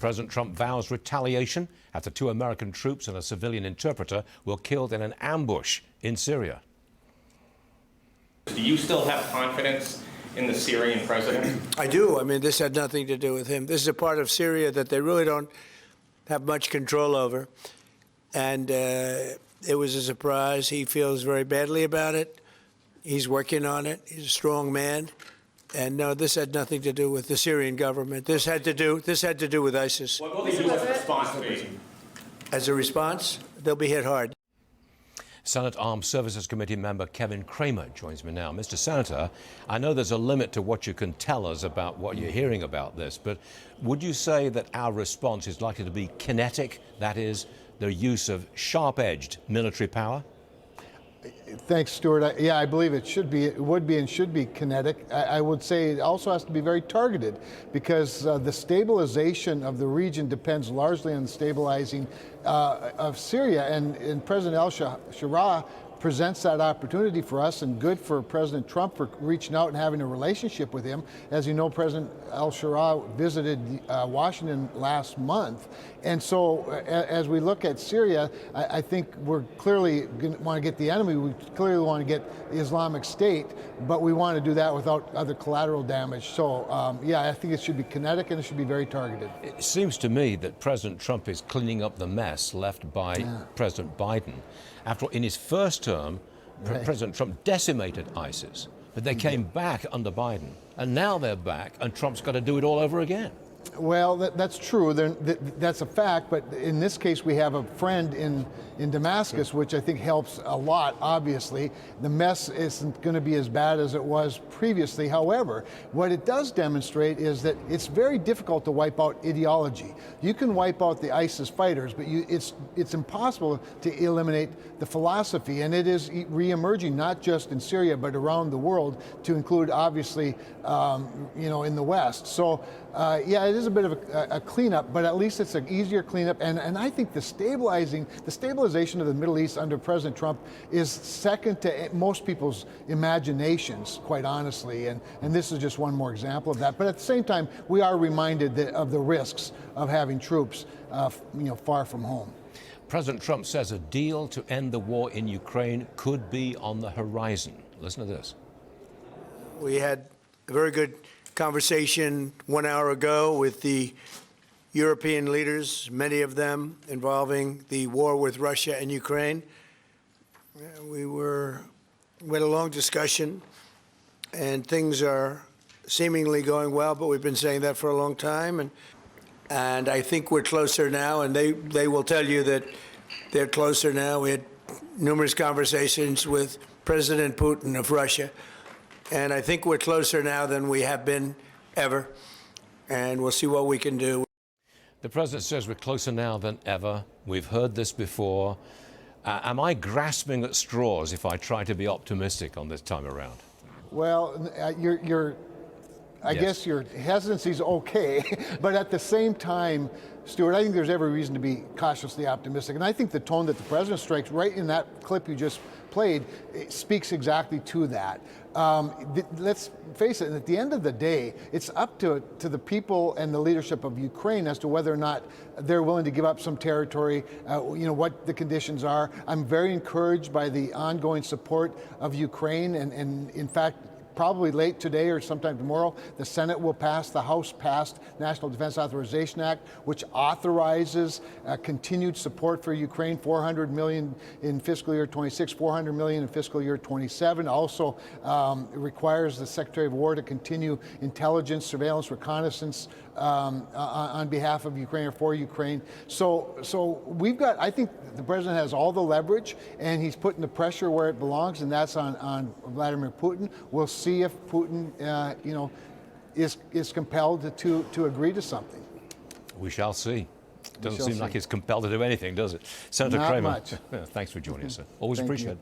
President Trump vows retaliation after 2 American troops and a civilian interpreter were killed in an ambush in Syria. Do you still have confidence in the Syrian president? I do. I mean, this had nothing to do with him. This is a part of Syria that they really don't have much control over. And it was a surprise. He feels very badly about it. He's working on it. He's a strong man. And no, this had nothing to do with the Syrian government. This had to do with ISIS. What will the U.S. response be? As a response, they'll be hit hard. Senate Armed Services Committee member Kevin Cramer joins me now. Mr. Senator, I know there's a limit to what you can tell us about what you're hearing about this, but would you say that our response is likely to be kinetic, that is, the use of sharp-edged military power? Thanks, Stuart. Yeah, I believe it should be, it would be and should be kinetic. I would say it also has to be very targeted because the stabilization of the region depends largely on stabilizing of Syria. And President al-Shara presents that opportunity for us, and good for President Trump for reaching out and having a relationship with him. As you know, President al-Shara visited Washington last month. And so as we look at Syria, I think we're clearly going to want to get the enemy. We clearly want to get the Islamic State, but we want to do that without other collateral damage. So, yeah, I think it should be kinetic and it should be very targeted. It seems to me that President Trump is cleaning up the mess left by President Biden. After all, in his first term, President Trump decimated ISIS, but they came back under Biden, and now they're back, and Trump's got to do it all over again. Well, that's true. That's a fact. But in this case, we have a friend in Damascus, which I think helps a lot, obviously. The mess isn't going to be as bad as it was previously. However, what it does demonstrate is that it's very difficult to wipe out ideology. You can wipe out the ISIS fighters, but it's impossible to eliminate the philosophy. And it is reemerging, not just in Syria, but around the world, to include, obviously, in the West. So, yeah, it is a bit of a cleanup, but at least it's an easier cleanup. And I think the stabilization of the Middle East under President Trump is second to most people's imaginations, quite honestly. And this is just one more example of that. But at the same time, we are reminded of the risks of having troops, far from home. President Trump says a deal to end the war in Ukraine could be on the horizon. Listen to this. We had a very good conversation 1 hour ago with the European leaders, many of them involving the war with Russia and Ukraine. We had a long discussion, and things are seemingly going well, but we've been saying that for a long time. And I think we're closer now, and they will tell you that they're closer now. We had numerous conversations with President Putin of Russia. And I think we're closer now than we have been ever, and we'll see what we can do. The president says we're closer now than ever. We've heard this before. Am I grasping at straws if I try to be optimistic on this time around? Well, I guess your hesitancy is okay, but at the same time, Stuart, I think there's every reason to be cautiously optimistic. And I think the tone that the president strikes right in that clip you just played speaks exactly to that. Let's face it, at the end of the day, it's up to the people and the leadership of Ukraine as to whether or not they're willing to give up some territory, what the conditions are. I'm very encouraged by the ongoing support of Ukraine, and in fact, probably late today or sometime tomorrow, the Senate will pass, the House passed National Defense Authorization Act, which authorizes continued support for Ukraine, $400 million in fiscal year 26, $400 million in fiscal year 27. Also requires the Secretary of War to continue intelligence, surveillance, reconnaissance on behalf of Ukraine or for Ukraine. So we've got, I think the president has all the leverage, and he's putting the pressure where it belongs, and that's on Vladimir Putin. We'll see if Putin, is compelled to agree to something. We shall see. Doesn't seem like he's compelled to do anything, does it? Senator Not Kramer, much. Thanks for joining us, sir. Always appreciate it.